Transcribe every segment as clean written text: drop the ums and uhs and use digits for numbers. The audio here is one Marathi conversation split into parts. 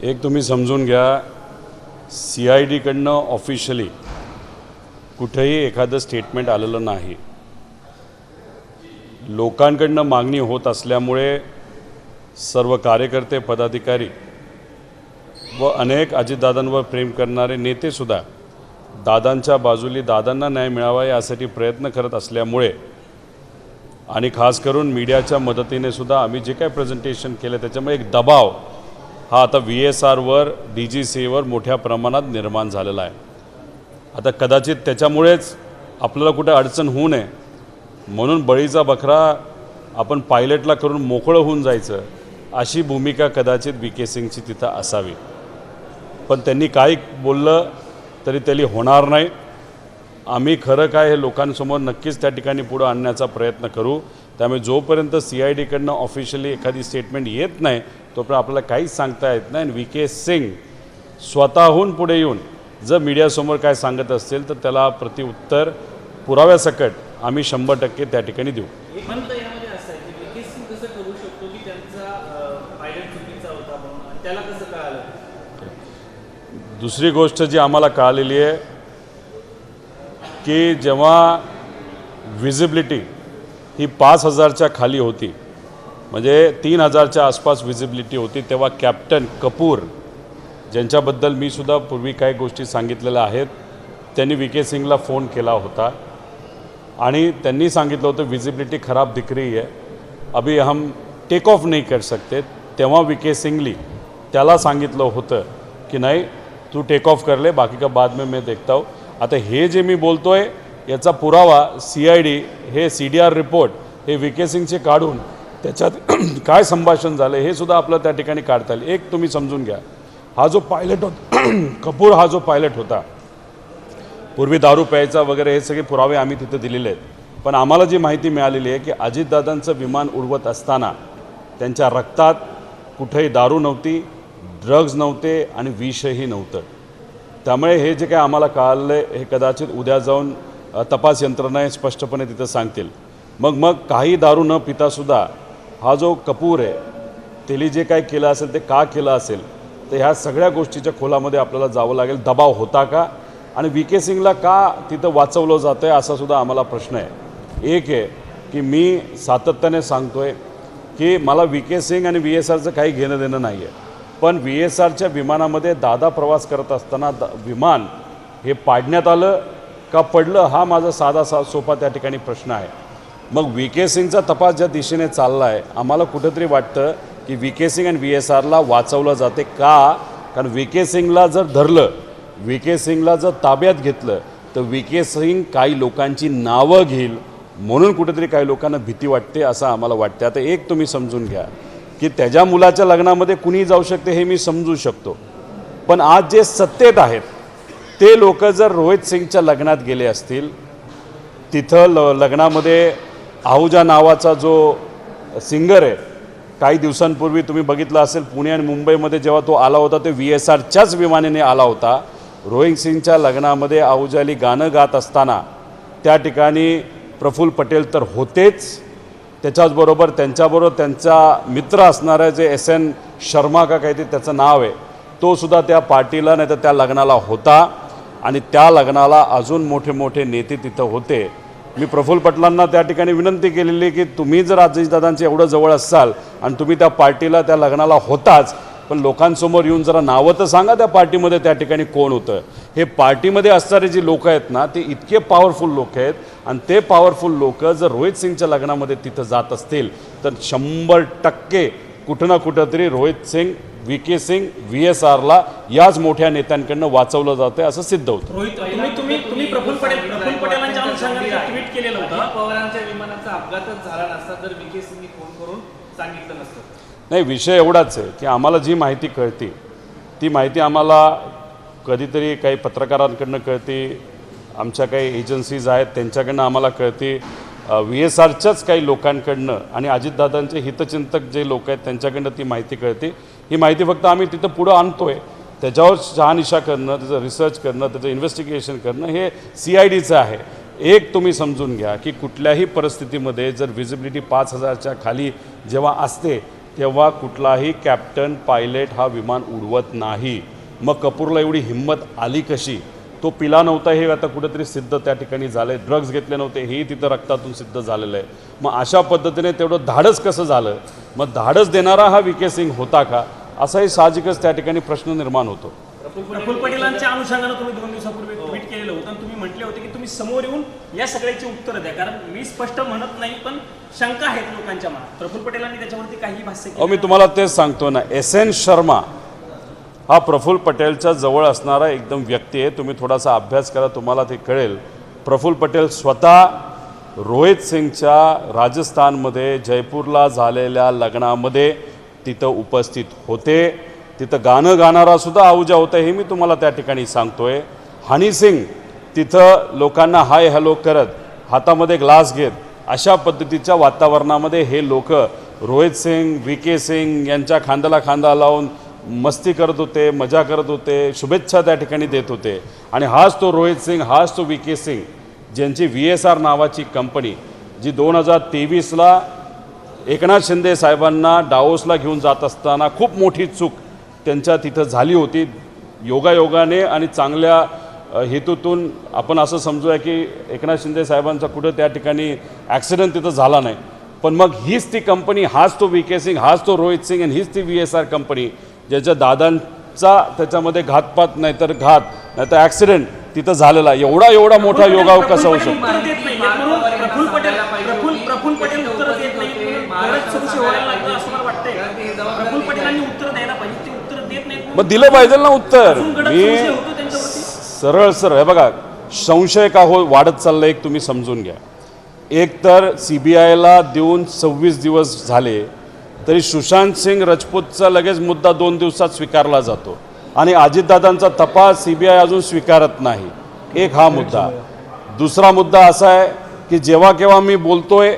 एक तुम्ही समजून घ्या, CID कडनं ऑफिशियली कुठेही एखादं स्टेटमेंट आलेलं नाही। लोकांकडनं मागणी होत असल्यामुळे सर्व कार्यकर्ते, पदाधिकारी व अनेक अजितदादांवर प्रेम करणारे नेतेसुद्धा दादांच्या बाजूली दादांना न्याय मिळावा यासाठी प्रयत्न करत असल्यामुळे आणि खास करून मीडियाच्या मदतीने सुद्धा आम्ही जे काही प्रेझेंटेशन केलं त्याच्यामुळे एक दबाव हा आता VSRवर, DGCAवर मोठ्या प्रमाणात निर्माण झालेला आहे। आता कदाचित त्याच्यामुळेच आपल्याला कुठे अडचण होऊ नये म्हणून बळीचा बकरा आपण पायलटला करून मोकळं होऊन जायचं अशी भूमिका कदाचित VK सिंगची तिथं असावी। पण त्यांनी काही बोललं तरी त्याली होणार नाही। आम्ही खरं काय हे लोकांसमोर नक्कीच त्या ठिकाणी पुढे आणण्याचा प्रयत्न करू। त्यामुळे जोपर्यंत CID कडनं ऑफिशियली एखादी स्टेटमेंट येत नाही तोपर्यंत आपल्याला काहीच सांगता येत नाही। VK सिंग स्वतःहून पुढे येऊन जर मीडियासमोर काय सांगत असतील तर त्याला प्रतिउत्तर पुराव्यासकट आम्ही 100% त्या ठिकाणी देऊ। यामध्ये असं आहे की VK सिंग कसं करू शकतो की त्यांचा पायलट चुकीचा होता म्हणून त्याला कसं कळालं? दुसरी गोष्ट जी आम्हाला कळालेली आहे की जेव्हा विजिबिलिटी ही 5000च्या खाली होती, म्हणजे 3000च्या आसपास विजिबिलिटी होती, तेव्हा कॅप्टन कपूर ज्यांच्याबद्दल मी सुद्धा पूर्वी काही गोष्टी सांगितलेल्या आहेत, त्यांनी VK सिंगला फोन केला होता आणि त्यांनी सांगितलं होतं विजिबिलिटी खराब दिख रही है, अभी हम टेक ऑफ नहीं कर सकते। तेव्हा VK सिंगली त्याला सांगितलं होतं की नाही तू टेक ऑफ कर ले, बाकी का बाद में मैं देखता हूँ। आता हे जे मी बोलतोय याचा पुरावा CID हे CDR रिपोर्ट हे VK सिंगचे काढून त्याच्यात काय संभाषण झालं हे सुद्धा आपलं त्या ठिकाणी काढता येईल। एक तुम्ही समजून घ्या, हा जो पायलट होता कपूर, हा जो पायलट होता पूर्वी दारू प्यायचा वगैरे हे सगळे पुरावे आम्ही तिथे दिलेले आहेत। पण आम्हाला जी माहिती मिळालेली आहे की अजितदादांचं विमान उडवत असताना त्यांच्या रक्तात कुठेही दारू नव्हती, ड्रग्ज नव्हते आणि विषही नव्हतं। त्यामुळे हे जे काही आम्हाला कळालं हे कदाचित उद्या जाऊन तपास यंत्रणा स्पष्टपणे तिथं सांगतील। मग काही दारू न पितासुद्धा हा जो कपूर आहे त्याने जे काय केलं असेल ते का केलं असेल तर ह्या सगळ्या गोष्टीच्या खोलामध्ये आपल्याला जावं लागेल। दबाव होता का आणि VK सिंगला का तिथं वाचवलं जातं आहे असा सुद्धा आम्हाला प्रश्न आहे। एक आहे की मी सातत्याने सांगतोय की मला VK सिंग आणि VSRचं काही घेणं देणं नाही आहे, पण VSRच्या विमानामध्ये दादा प्रवास करत असताना विमान हे पाडण्यात आलं का पडलं हा माझा साधा सोपा त्या ठिकाणी प्रश्न आहे। मग VK सिंगचा तपास ज्या दिशेने चालला आहे आम्हाला कुठंतरी वाटतं की VK सिंग आणि VSRला वाचवलं जाते का, कारण VK सिंगला जर धरलं, VK सिंगला जर ताब्यात घेतलं तर VK सिंग काही लोकांची नावं घेईल म्हणून कुठेतरी काही लोकांना भीती वाटते असं आम्हाला वाटतं। आता एक तुम्ही समजून घ्या की त्याच्या मुलाच्या लग्नामध्ये कुणी जाऊ शकते हे मी समजू शकतो, पण आज जे सत्तेत आहेत ते लोक जर रोहित सिंगच्या लग्नात गेले असतील, तिथं लग्नामध्ये आहूजा नावाचा जो सिंगर आहे काही दिवसांपूर्वी तुम्ही बघितलं असेल पुणे आणि मुंबईमध्ये जेव्हा तो आला होता ते VSRच्याच विमानाने आला होता। रोहित सिंगच्या लग्नामध्ये आहूजाली गाणं गात असताना त्या ठिकाणी प्रफुल्ल पटेल तर होतेच, त्याच्याचबरोबर त्यांच्याबरोबर त्यांचा मित्र असणारा जे SN शर्मा का काहीतरी त्याचं नाव आहे तो सुद्धा त्या पार्टीला नाही तर त्या लग्नाला होता आणि त्या लग्नाला अजून मोठे मोठे नेते तिथं होते। मी प्रफुल्ल पटेलांना त्या ठिकाणी विनंती केलेली की तुम्ही जर अजितदादांचे एवढं जवळ असाल आणि तुम्ही त्या पार्टीला त्या लग्नाला होताच, पण लोकांसमोर येऊन जरा नावं तर सांगा त्या पार्टीमध्ये त्या ठिकाणी कोण होतं। हे पार्टीमध्ये असणारे जी लोक आहेत ना ते इतके पॉवरफुल लोक आहेत आणि ते पॉवरफुल लोक जर रोहित सिंगच्या लग्नामध्ये तिथं जात असतील तर 100% कुठं ना कुठं तरी रोहित सिंग, VK सिंग, VSRला याच मोठ्या नेत्यांकडनं वाचवलं जातं असं सिद्ध होतं। तुम्ही प्रफुल्ल पटेलांच्या अनुषंगाने ट्विट केलेलं होतं, पवारांच्या विमानाचा अपघातच झाला नसता जर VK सिंगनी फोन करून सांगितलं नसतं। नाही, विषय एवढाच आहे की आम्हाला जी माहिती कळते ती माहिती आम्हाला कधीतरी काही पत्रकारांकडनं कळते, आमच्या काही एजन्सीज आहेत त्यांच्याकडनं आम्हाला कळते, VSRच्याच काही लोकांकडनं आणि अजितदादांचे हितचिंतक जे लोक आहेत त्यांच्याकडनं ती माहिती कळते। ही माहिती फक्त आम्ही तिथं पुढं आणतोय, त्याच्यावर शहानिशा करणं, त्याचं रिसर्च करणं, त्याचं इन्व्हेस्टिगेशन करणं हे CIDचं आहे। एक तुम्ही समजून घ्या की कुठल्याही परिस्थितीमध्ये जर विजिबिलिटी 5000च्या खाली जेव्हा असते तेव्हा कुठलाही कॅप्टन पायलट हा विमान उडवत नाही. मग कपूरला एवढी हिंमत आली कशी? तो पिला नव्हता हे आता कुठेतरी सिद्ध त्या ठिकाणी झालं आहे. ड्रग्ज घेतले नव्हते हेही तिथं रक्तातून सिद्ध झालेलं आहे. मग अशा पद्धतीने तेवढं धाडस कसं झालं? मग धाडस देणारा हा व्ही.के. सिंग होता का? असाही साहजिकच त्या ठिकाणी प्रश्न निर्माण होतो. प्रफुल्ल पटेलांच्या अनुषंगानं तुम्ही 2 दिवसापूर्वी ट्विट केलेलं होतं आणि तुम्ही म्हटले होते की तुम्ही समोर येऊन या सगळ्याची उत्तरं द्या, कारण मी स्पष्ट म्हणत नाही पण शंका आहेत लोकांच्या मनात. प्रफुल्ल पटेलांनी त्याच्यावरती काही भाष्य केलं? मी तुम्हाला तेच सांगतो ना, एस.एन. शर्मा हा प्रफुल्ल पटेलच्या जवळ असणारा एकदम व्यक्ती आहे. तुम्ही थोडासा अभ्यास करा, तुम्हाला ते कळेल. प्रफुल्ल पटेल स्वतः रोहित सिंगच्या राजस्थानमध्ये जयपूरला झालेल्या लग्नामध्ये तिथं उपस्थित होते. तिथं गाणं गाणारा सुद्धा आहुजा होता हे मी तुम्हाला त्या ठिकाणी सांगतोय. हनी सिंग तिथं लोकांना हाय हॅलो करत हातामध्ये ग्लास घेत अशा पद्धतीच्या वातावरणामध्ये हे लोक रोहित सिंग व्ही.के. सिंग यांच्या खांद्याला खांदा लावून मस्ती करत होते, मजा करत होते, शुभेच्छा त्या ठिकाणी देत होते. आणि हाच तो रोहित सिंग, हाच तो व्ही.के. सिंग ज्यांची VSR नावाची कंपनी जी 2023ला एकनाथ शिंदे साहेबांना डाओसला घेऊन जात असताना खूप मोठी चूक त्यांच्या तिथं झाली होती. योगायोगाने आणि चांगल्या हेतूतून आपण असं समजूया की एकनाथ शिंदे साहेबांचा कुठं त्या ठिकाणी ॲक्सिडेंट तिथं झाला नाही. पण मग हीच ती कंपनी, हाच तो व्ही.के. सिंग, हाच तो रोहित सिंग आणि हीच ती VSR कंपनी ज्याच्या दादांचा त्याच्यामध्ये घातपात नाहीतर घात नाहीतर ॲक्सिडेंट तिथं झालेला. एवढा मोठा योगायोग कसा होऊ शकतो? प्रफुल्ल पटेल उत्तर देत नाही. गरज सुरू व्हायला लागलं असं मला वाटतंय. प्रफुल्ल पटेलांनी उत्तर द्यायला पाहिजे, ते उत्तर देत नाही. मग दिलं पाहिजे ना उत्तर. मी सरळ हे बघा, संशय का हो वाढत चाललं एक तुम्ही समजून घ्या. एक तर CBIला देऊन 26 दिवस झाले तरी सुशांत सिंग राजपूतचा लगेच मुद्दा 2 दिवसात स्वीकारला जातो आणि अजितदादांचा तपास CBI अजून स्वीकारत नाही. एक हा मुद्दा. दुसरा मुद्दा असा आहे की जेव्हा केव्हा मी बोलतोय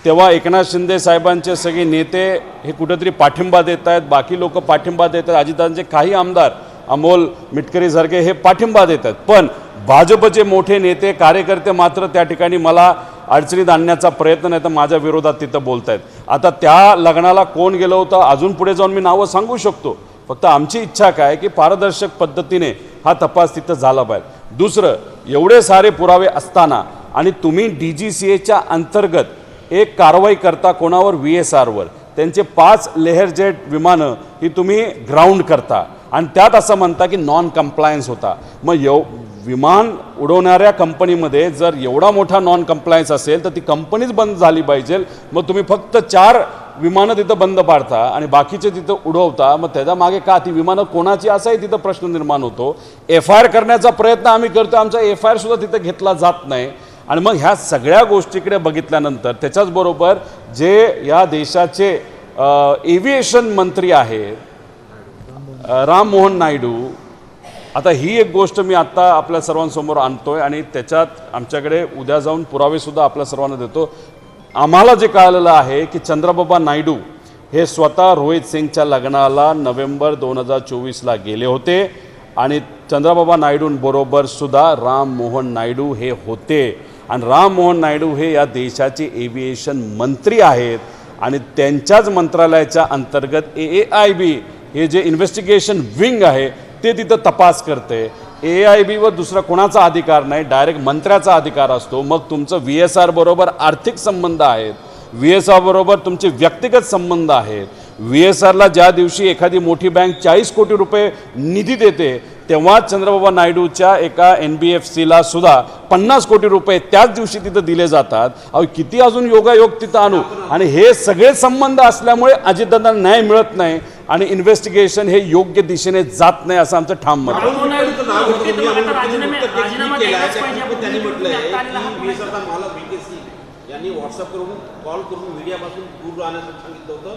तेव्हा एकनाथ शिंदे साहेबांचे सगळे नेते हे कुठेतरी पाठिंबा देत आहेत, बाकी लोक पाठिंबा देत आहेत, अजितदादांचे काही आमदार अमोल मिटकरीसारखे हे पाठिंबा देत आहेत. पण भाजपचे मोठे नेते कार्यकर्ते मात्र त्या ठिकाणी मला अडचणीत आणण्याचा प्रयत्न नाही तर माझ्या विरोधात तिथं बोलत आहेत. आता त्या लग्नाला कोण गेलं होतं अजून पुढे जाऊन मी नावं सांगू शकतो. फक्त आमची इच्छा काय की पारदर्शक पद्धतीने हा तपास तिथं झाला पाहिजे. दुसरं, एवढे सारे पुरावे असताना आणि तुम्ही DGCAच्या अंतर्गत एक कारवाई करता कोणावर? VSRवर. त्यांचे 5 लेहर जेट विमानं ही तुम्ही ग्राउंड करता आणि त्यात असं म्हणता की नॉन कम्प्लायन्स होता. मग विमान उडवणाऱ्या कंपनीमध्ये जर एवढा मोठा नॉन कम्प्लायन्स असेल तर ती कंपनीच बंद झाली पाहिजे. मग तुम्ही फक्त 4 विमानं तिथं बंद पाडता आणि बाकीचे तिथं उडवता. मग त्याच्या मागे का ती विमानं कोणाची असाही तिथं प्रश्न निर्माण होतो. FIR करण्याचा प्रयत्न आम्ही करतो, आमचा FIR सुद्धा तिथं घेतला जात नाही. आणि मग ह्या सगळ्या गोष्टीकडे बघितल्यानंतर त्याच्याचबरोबर जे या देशाचे एव्हिएशन मंत्री आहेत राम मोहन नायडू, आता ही एक गोष्ट मी आत्ता आपल्या सर्वांसमोर आणतोय आणि त्याच्यात आमच्याकडे उद्या जाऊन पुरावेसुद्धा आपल्या सर्वांना देतो. आम्हाला जे कळलेलं आहे की चंद्रबाबा नायडू हे स्वतः रोहित सिंगच्या लग्नाला नोव्हेंबर 2024ला गेले होते आणि चंद्रबाबा नायडूंबरोबर सुद्धा राम मोहन नायडू हे होते. आणि राम मोहन नायडू हे या देशाचे एव्हिएशन मंत्री आहेत आणि त्यांच्याच मंत्रालयाच्या अंतर्गत AAIB हे जे इन्व्हेस्टिगेशन विंग आहे ते तिथं तपास करते. AAIB वर दुसरा कोणाचा अधिकार नाही, डायरेक्ट मंत्र्याचा अधिकार असतो. मग तुमचं VSR बरोबर आर्थिक संबंध आहेत, VSR बरोबर तुमचे व्यक्तिगत संबंध आहेत. VSRला ज्या दिवशी एखादी मोठी बँक 40 कोटी रुपये निधी देते तेव्हा चंद्रबाबा नायडूच्या एका NBFCला सुद्धा 50 कोटी रुपये त्याच दिवशी तिथं दिले जातात. अहो किती अजून योगायोग तिथं आणू. आणि हे सगळे संबंध असल्यामुळे अजितदादांना न्याय मिळत नाही आणि इन्व्हेस्टिगेशन हे योग्य दिशेने जात नाही असं आमचं ठाम मत आहे. यांनी व्हॉट्सअप करून कॉल करून मीडियापासून दूर राहण्यासाठी सांगितलं होतं,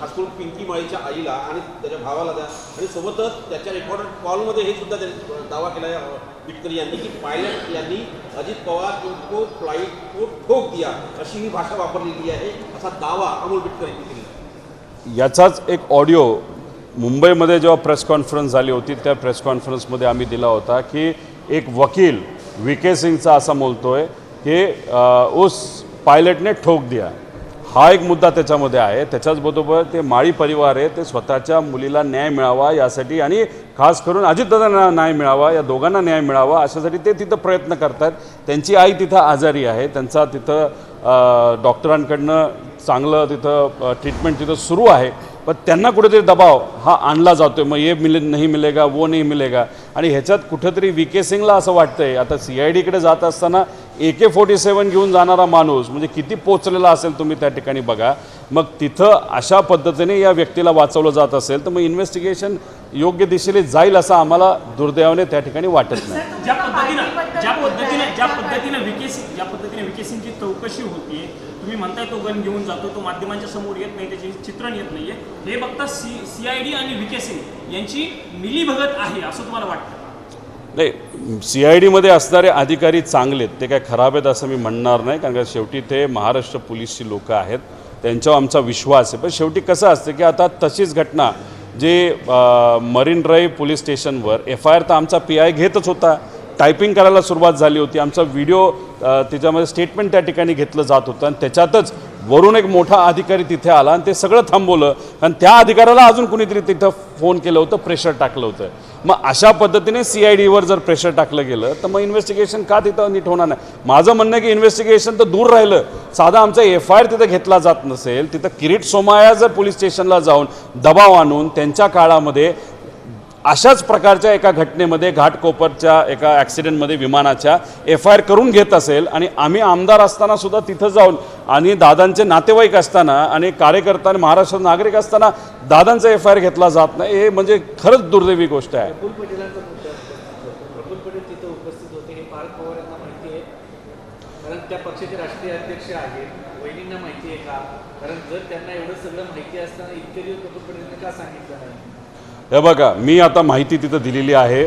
खास करून पिंकी माळीच्या आईला आणि त्याच्या भावाला द्या. आणि सोबतच त्याच्या रेकॉर्डेड कॉलमध्ये हे सुद्धा त्यांनी दावा केला आहे मिटकरी यांनी की पायलट यांनी अजित पवार इनको फ्लाईट को ठोक दिया अशी ही भाषा वापरलेली आहे असा दावा अमोल मिटकर यांनी केला. याचाच एक ऑडिओ मुंबईमध्ये जेव्हा प्रेस कॉन्फरन्स झाली होती त्या प्रेस कॉन्फरन्समध्ये आम्ही दिला होता की एक वकील व्ही.के. सिंगचा असा बोलतोय कि उस पायलट ने ठोक दिया. हा एक मुद्दा त्याच्यामध्ये आहे. त्याच्याचबरोबर ते माळी परिवार आहे, ते स्वतःच्या मुलीला न्याय मिळावा यासाठी आणि खास करून अजितदादांना न्याय मिळावा, या दोघांना न्याय मिळावा अशासाठी ते तिथं प्रयत्न करतात. त्यांची आई तिथं आजारी आहे, त्यांचा तिथं डॉक्टरांकडनं चांगलं तिथं ट्रीटमेंट तिथं सुरू आहे, पण त्यांना कुठेतरी दबाव हा आणला जातो आहे. मग ये नाही मिलेगा, वो नाही मिलेगा. आणि ह्याच्यात कुठंतरी VK सिंगला असं वाटतंय, आता CIDकडे जात असताना AK-47 घेऊन जाणारा माणूस म्हणजे किती पोचलेला असेल तुम्ही त्या ठिकाणी बघा. मग तिथं अशा पद्धतीने या व्यक्तीला वाचवलं जात असेल तर मग इन्व्हेस्टिगेशन योग्य दिशेने जाईल असं आम्हाला दुर्दैवाने त्या ठिकाणी वाटत नाही. ज्या पद्धतीनं VK सिंगची चौकशी होतीये, तुम्ही म्हणताय तो गन घेऊन जातो, तो माध्यमांच्या समोर येत नाही, त्याचे चित्रण येत नाहीये, हे बघता CID आणि VK सिंग यांची मिलीभगत आहे असं तुम्हाला वाटतं? नाही, CIDमध्ये असणारे अधिकारी चांगले आहेत, ते काय खराब आहेत असं मी म्हणणार नाही, कारण का शेवटी ते महाराष्ट्र पोलीसची लोक आहेत, त्यांच्यावर आमचा विश्वास आहे. पण शेवटी कसं असतं की आता तशीच घटना जे मरीन ड्राईव्ह पोलीस स्टेशनवर FIR तर आमचा PI घेतच होता, टायपिंग करायला सुरुवात झाली होती, आमचा व्हिडिओ त्याच्यामध्ये स्टेटमेंट त्या ठिकाणी घेतलं जात होतं आणि त्याच्यातच वरून एक मोठा अधिकारी तिथे आला आणि ते सगळं थांबवलं आणि त्या अधिकाऱ्याला अजून कुणीतरी तिथं फोन केलं होतं, प्रेशर टाकलं होतं. मग अशा पद्धतीने CIDवर जर प्रेशर टाकलं गेलं तर मग इन्व्हेस्टिगेशन का तिथं नीट होणार नाही? माझं म्हणणं आहे की इन्व्हेस्टिगेशन तर दूर राहिलं, साधा आमचा FIR तिथं घेतला जात नसेल, तिथं किरीट सोमय्या जर पोलीस स्टेशनला जाऊन दबाव आणून त्यांच्या काळामध्ये अशाच प्रकारच्या एका घटनेमध्ये घाटकोपरच्या एका ॲक्सिडेंटमध्ये विमानाच्या FIR करून घेत असेल आणि आम्ही आमदार असताना सुद्धा तिथं जाऊन आणि दादांचे नातेवाईक असताना आणि कार्यकर्ता आणि महाराष्ट्र नागरिक असताना दादांचा FIR घेतला जात नाही, हे म्हणजे खरंच दुर्दैवी गोष्ट आहे. प्रफुल्ल पटेलांचा मुद्दा प्रफुल्ल पटेल तिथं उपस्थित होते हे पार्थ पवार यांना माहिती आहे, कारण त्या पक्षाचे राष्ट्रीय अध्यक्ष आहेत. वहिनींना माहिती आहे का? कारण जर त्यांना एवढं सगळं माहिती असताना इतके दिवस प्रफुल्ल पटेलांनी का सांगितलं नाही? हे बघा, मी आता माहिती तिथं दिलेली आहे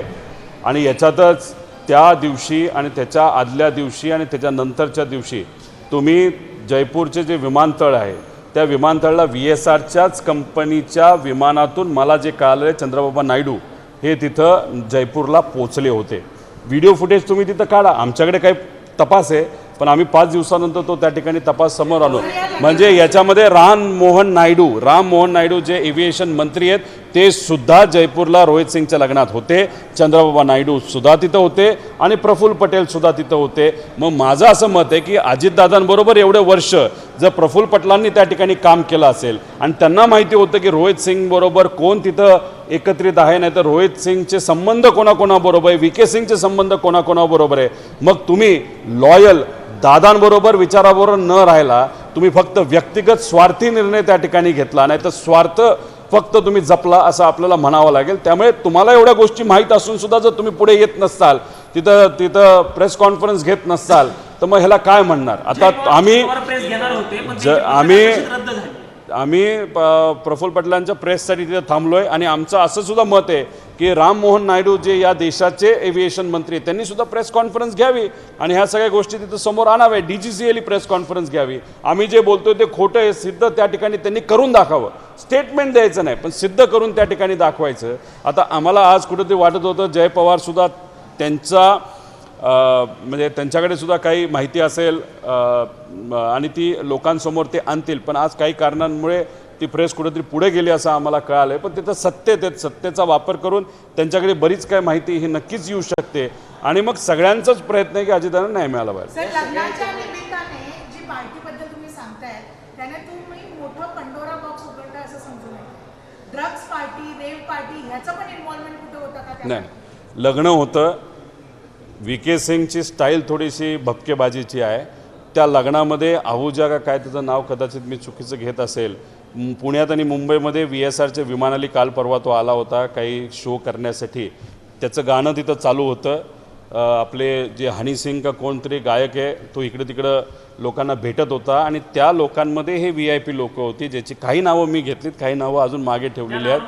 आणि याच्यातच त्या दिवशी आणि त्याच्या आदल्या दिवशी आणि त्याच्यानंतरच्या दिवशी तुम्ही जयपूरचे जे विमानतळ आहे त्या विमानतळाला VSRच्याच कंपनीच्या विमानातून मला जे कळालं चंद्रबाबा नायडू हे तिथं जयपूरला पोचले होते. व्हिडिओ फुटेज तुम्ही तिथं काढा, आमच्याकडे काही तपास आहे पण आम्ही 5 दिवसानंतर तो त्या ठिकाणी तपास समोर आणू. म्हणजे याच्यामध्ये राम मोहन नायडू जे एव्हिएशन मंत्री आहेत ते सुद्धा जयपूरला रोहित सिंगच्या लग्नात होते, चंद्रबाबा नायडू सुद्धा तिथं होते आणि प्रफुल्ल पटेल सुद्धा तिथं होते. मग माझं असं मत आहे की अजितदादांबरोबर एवढे वर्ष जर प्रफुल्ल पटेलांनी त्या ठिकाणी काम केलं असेल आणि त्यांना माहिती होतं की रोहित सिंग बरोबर कोण तिथं एकत्रित आहे, नाही तर रोहित सिंगचे संबंध कोणाकोणाबरोबर आहे, VK सिंगचे संबंध कोणाकोणाबरोबर आहे, मग तुम्ही लॉयल दादांबरोबर विचाराबरोबर न राहिला, तुम्ही फक्त व्यक्तिगत स्वार्थी निर्णय त्या ठिकाणी घेतला, नाही तर स्वार्थ फक्त तुम्ही जपला असं आपल्याला म्हणावं लागेल. त्यामुळे तुम्हाला एवढ्या गोष्टी माहीत असून सुद्धा जर तुम्ही पुढे येत नसाल, तिथं प्रेस कॉन्फरन्स घेत नसाल तर मग ह्याला काय म्हणणार? आता आम्ही प्रफुल्ल पटेलांच्या प्रेससाठी तिथं थांबलोय आणि आमचं असं सुद्धा मत आहे की राम मोहन नायडू जे या देशाचे एव्हिएशन मंत्री आहेत त्यांनी सुद्धा प्रेस कॉन्फरन्स घ्यावी आणि ह्या सगळ्या गोष्टी तिथं समोर आणाव्या. DGCL प्रेस कॉन्फरन्स घ्यावी. आम्ही जे बोलतोय ते खोटं आहे सिद्ध त्या ठिकाणी त्यांनी करून दाखवावं, स्टेटमेंट द्यायचं नाही पण सिद्ध करून त्या ठिकाणी दाखवायचं. आता आम्हाला आज कुठेतरी वाटत होतं जय पवार सुद्धा त्यांचा म्हणजे त्यांच्याकडे सुद्धा काही माहिती असेल आणि ती लोकांसमोर ते आणतील, पण आज काही कारणांमुळे ती प्रेस कुठेतरी पुढे गेली असं आम्हाला कळालं आहे. पण तिथं सत्तेचा वापर करून त्यांच्याकडे बरीच काय माहिती ही नक्कीच येऊ शकते आणि मग सगळ्यांचाच प्रयत्न आहे की अजितदादांना न्याय मिळाला पाहिजे. सर, लग्नाच्या निमित्ताने जी पार्टीबद्दल तुम्ही सांगताय त्याने तुम्ही मोठं पंडोरा बॉक्स उघडता असं समजू नये. ड्रग्स पार्टी, रेव पार्टी ह्याचं पण इन्व्हॉल्वमेंट कुठं होतं का? नाही, लग्न होतं. VK सिंगची स्टाईल थोडीशी भपकेबाजीची आहे. त्या लग्नामध्ये आहूजा का काय त्याचं नाव कदाचित मी चुकीचं घेत असेल, पुण्यात आणि मुंबईमध्ये VSRचे विमान आली, काल परवा तो आला होता काही शो करण्यासाठी. त्याचं गाणं तिथं चालू होतं. आपले जे हनी सिंग का कोणतरी गायक आहे तो इकडं तिकडं लोकांना भेटत होता आणि त्या लोकांमध्ये हे VIP लोक होती ज्याची काही नावं मी घेतलीत, काही नावं अजून मागे ठेवलेली आहेत.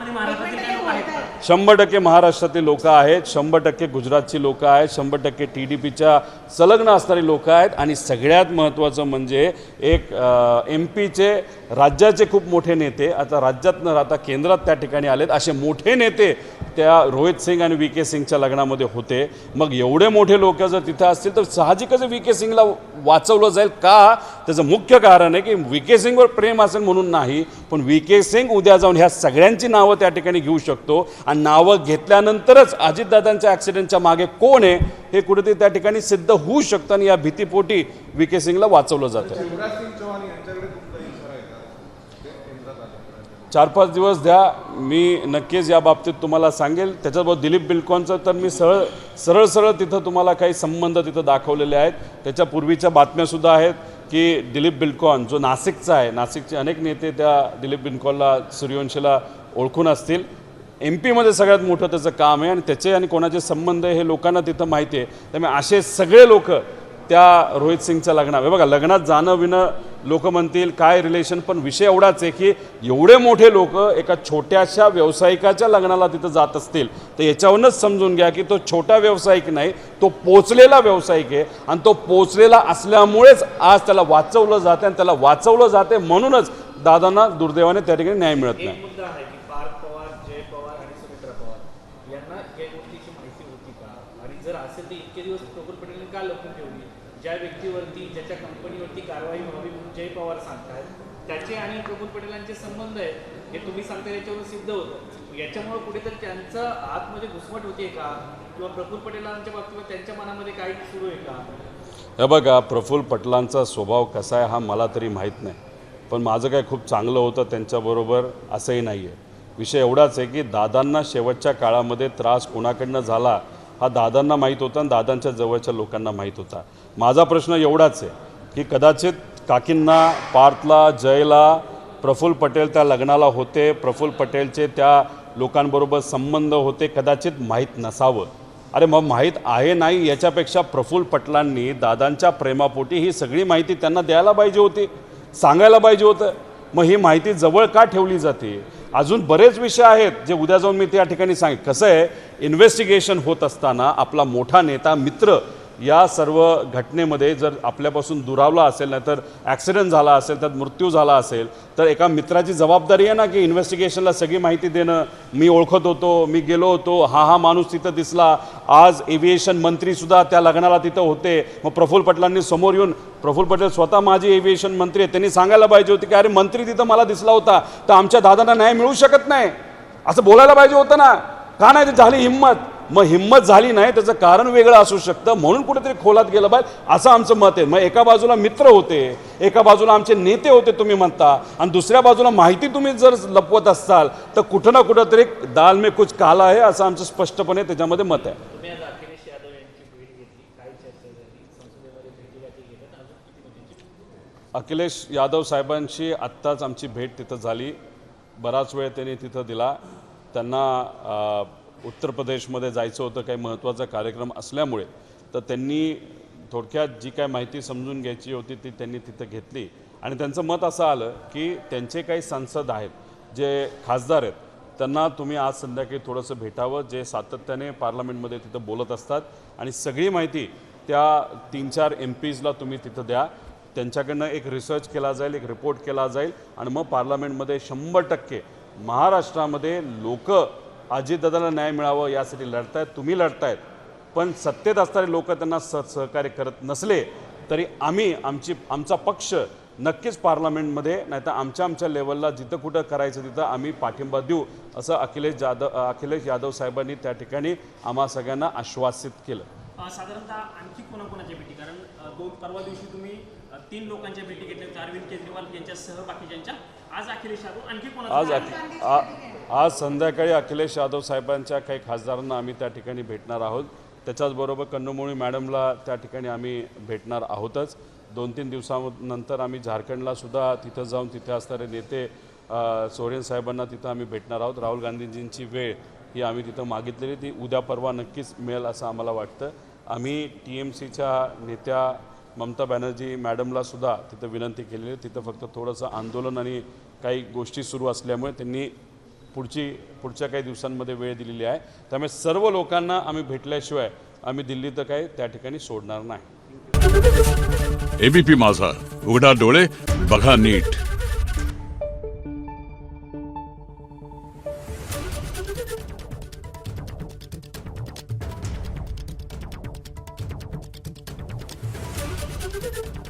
100% महाराष्ट्रातले लोक आहेत, 100% गुजरातची लोक आहेत, 100% TDPच्या संलग्न असणारी लोक आहेत आणि सगळ्यात महत्त्वाचं म्हणजे एक MP राज्याचे खूप मोठे नेते आता राज्यात न राहता केंद्रात त्या ठिकाणी आलेत. असे मोठे नेते त्या रोहित सिंग आणि VK सिंगच्या लग्नामध्ये होते. मग एवढे मोठे लोक जर तिथे असतील तर साहजिकच VK सिंगला वाचवलं जाईल का? त्याचं मुख्य कारण आहे की VK सिंगवर प्रेम असेल म्हणून नाही, पण VK सिंग उद्या जाऊन ह्या सगळ्यांची नावं त्या ठिकाणी घेऊ शकतो आणि नावं घेतल्यानंतरच अजितदादांच्या ॲक्सिडेंटच्या मागे कोण आहे हे कुठेतरी त्या ठिकाणी सिद्ध होऊ शकतं आणि या भीतीपोटी VK सिंगला वाचवलं जातं. शिवराज सिंग चौहान यांच्याकडे तुमचा इशारा आहे का? ते केंद्रात आले. 4-5 दिवस द्या, मी नक्कीच या बाबतीत तुम्हाला सांगेल. त्याच्याबरोबर दिलीप बिल्डकॉनचं तर मी सरळ तिथं तुम्हाला काही संबंध तिथं दाखवलेले आहेत. त्याच्या पूर्वीच्या बातम्यासुद्धा आहेत की दिलीप बिल्डकॉन जो नाशिकचा आहे, नाशिकचे अनेक नेते त्या दिलीप बिल्डकॉनला, सूर्यवंशीला ओळखून असतील. MP मध्ये सगळ्यात मोठं त्याचं काम आहे आणि त्याचे आणि कोणाचे संबंध हे लोकांना तिथं माहिती आहे. त्यामुळे असे सगळे लोक त्या रोहित सिंगच्या लग्नात, हे बघा लग्नात जाणं विणं लोक म्हणतील काय रिलेशन, पण विषय एवढाच आहे की एवढे मोठे लोक एका छोट्याशा व्यावसायिकाच्या लग्नाला तिथं जात असतील तर याच्यावरूनच समजून घ्या की तो छोटा व्यावसायिक नाही, तो पोचलेला व्यावसायिक आहे आणि तो पोचलेला असल्यामुळेच आज त्याला वाचवलं जाते आणि त्याला वाचवलं जाते म्हणूनच दादांना दुर्दैवाने त्या ठिकाणी न्याय मिळत एक नाही. मुद्दा आहे की पार्थ पवार, जय पवार आणि सुमित्रा पवार यांना या गोष्टीची माहिती होती का? आणि जर असेल तर इतके दिवस प्रफुल्ल पटेलांनी का लपून ठेवली? ज्या व्यक्तीवरती, ज्याच्या कंपनीवरती कारवाई व्हावी म्हणून जय पवार सांगतायत, त्याचे आणि प्रफुल्ल पटेलांचे संबंध आहेत हे तुम्ही सांगता याच्यावरून सिद्ध होतं. याच्यामुळे कुठेतरी त्यांचं आतमध्ये घुसमट होते का? किंवा प्रफुल्ल पटेलांच्या बाबतीत त्यांच्या मनामध्ये काही सुरू आहे का? हे बघा प्रफुल्ल पटेलांचा स्वभाव कसा आहे हा मला तरी माहीत नाही, पण माझं काय खूप चांगलं होतं त्यांच्याबरोबर असंही नाही आहे. विषय एवढाच आहे की दादांना शेवटच्या काळामध्ये त्रास कोणाकडनं झाला हा दादांना माहीत होता आणि दादांच्या जवळच्या लोकांना माहीत होता. माझा प्रश्न एवढाच आहे की कदाचित काकींना, पार्थला, जयला प्रफुल्ल पटेल त्या लग्नाला होते, प्रफुल्ल पटेलचे त्या लोकांबरोबर संबंध होते, कदाचित माहीत नसावं. अरे मग माहीत आहे नाही याच्यापेक्षा प्रफुल्ल पटेलांनी दादांच्या प्रेमापोटी ही सगळी माहिती त्यांना द्यायला पाहिजे होती, सांगायला पाहिजे होतं. मग ही माहिती जवळ का ठेवली जाते? अजून बरेच विषय आहेत जे उद्या जाऊन मी त्या ठिकाणी सांगेन. कसं आहे, इन्व्हेस्टिगेशन होत असताना आपला मोठा नेता, मित्र या सर्व घटनेमध्ये जर आपल्यापासून दुरावला असेल, नाही तर ॲक्सिडेंट झाला असेल, तर मृत्यू झाला असेल, तर एका मित्राची जबाबदारी आहे ना की इन्व्हेस्टिगेशनला सगळी माहिती देणं. मी ओळखत होतो, मी गेलो होतो, हा माणूस तिथं दिसला, आज एव्हिएशन मंत्रीसुद्धा त्या लग्नाला तिथं होते. मग प्रफुल्ल पटेलांनी समोर येऊन, प्रफुल्ल पटेल स्वतः माझी एव्हिएशन मंत्री आहे, त्यांनी सांगायला पाहिजे होते की अरे मंत्री तिथं मला दिसला होता तर आमच्या दादांना न्याय मिळू शकत नाही, असं बोलायला पाहिजे होतं ना. का नाही झाली हिंमत? मग हिंमत झाली नाही त्याचं कारण वेगळं असू शकतं, म्हणून कुठेतरी खोलात गेलं पाहिजे असं आमचं मत आहे. मग एका बाजूला मित्र होते, एका बाजूला आमचे नेते होते तुम्ही म्हणता, आणि दुसऱ्या बाजूला माहिती तुम्ही जर लपवत असाल तर कुठं ना कुठंतरी दाल में कुछ काला आहे असं आमचं स्पष्टपणे त्याच्यामध्ये मत आहे. तुम्ही आज अखिलेश यादव यांची भेट घेतली, काय चर्चा झाली, संसदेमध्ये भेटीगाठी गेल्यात, अजून किती भेटीची? अखिलेश यादव साहेबांशी आत्ताच आमची भेट तिथं झाली. बराच वेळ त्यांनी तिथं दिला. त्यांना उत्तर प्रदेशमध्ये जायचं होतं, काही महत्त्वाचा कार्यक्रम असल्यामुळे, तर त्यांनी थोडक्यात जी काय माहिती समजून घ्यायची होती ती त्यांनी तिथं घेतली. आणि त्यांचं मत असं आलं की त्यांचे काही सांसद आहेत, जे खासदार आहेत, त्यांना तुम्ही आज संध्याकाळी थोडंसं भेटावं, जे सातत्याने पार्लमेंटमध्ये तिथं बोलत असतात, आणि सगळी माहिती त्या 3-4 MPsला तुम्ही तिथं द्या. त्यांच्याकडनं एक रिसर्च केला जाईल, एक रिपोर्ट केला जाईल, आणि मग पार्लमेंटमध्ये 100% महाराष्ट्रामध्ये लोक अजितदादाला न्याय मिळावं यासाठी लढतायत, तुम्ही लढतायत. पण सत्तेत असणारे लोक त्यांना सहकार्य करत नसले तरी आमचा पक्ष नक्कीच पार्लमेंटमध्ये, नाही तर आमच्या लेवलला जिथं कुठं करायचं तिथं आम्ही पाठिंबा देऊ, असं अखिलेश यादव साहेबांनी त्या ठिकाणी आम्हा सगळ्यांना आश्वासित केलं. साधारणतः आणखी कोणाकोणाच्या भेटी? कारण परवा दिवशी तुम्ही 3 लोकांच्या भेटी घेतल्या, अरविंद केजरीवाल यांच्यासह बाकीच्यांच्या. आज अखिलेश यादव आणखी कोणा? आज संध्याकाळी अखिलेश यादव साहेबांच्या काही खासदारांना आम्ही त्या ठिकाणी भेटणार आहोत. त्याच्याचबरोबर कन्नमोळी मॅडमला त्या ठिकाणी आम्ही भेटणार आहोतच. 2-3 दिवसानंतर आम्ही झारखंडला सुद्धा तिथं जाऊन तिथे असणारे नेते सोरेन साहेबांना तिथं आम्ही भेटणार आहोत. राहुल गांधीजींची वेळ ही आम्ही तिथं मागितलेली, ती उद्या परवा नक्कीच मिळेल असं आम्हाला वाटतं. आम्ही TMCच्या नेत्या ममता बॅनर्जी मॅडमला सुद्धा तिथं विनंती केलेली. तिथं फक्त थोडंसं आंदोलन आणि काही गोष्टी सुरू असल्यामुळे त्यांनी पुढच्या काही दिवसांमध्ये वेळ दिलेली आहे. त्यामुळे सर्व लोकांना आम्ही भेटल्याशिवाय आम्ही दिल्ली तर काही त्या ठिकाणी सोडणार नाही. ABP माझा, उघडा डोळे बघा नीट. आहे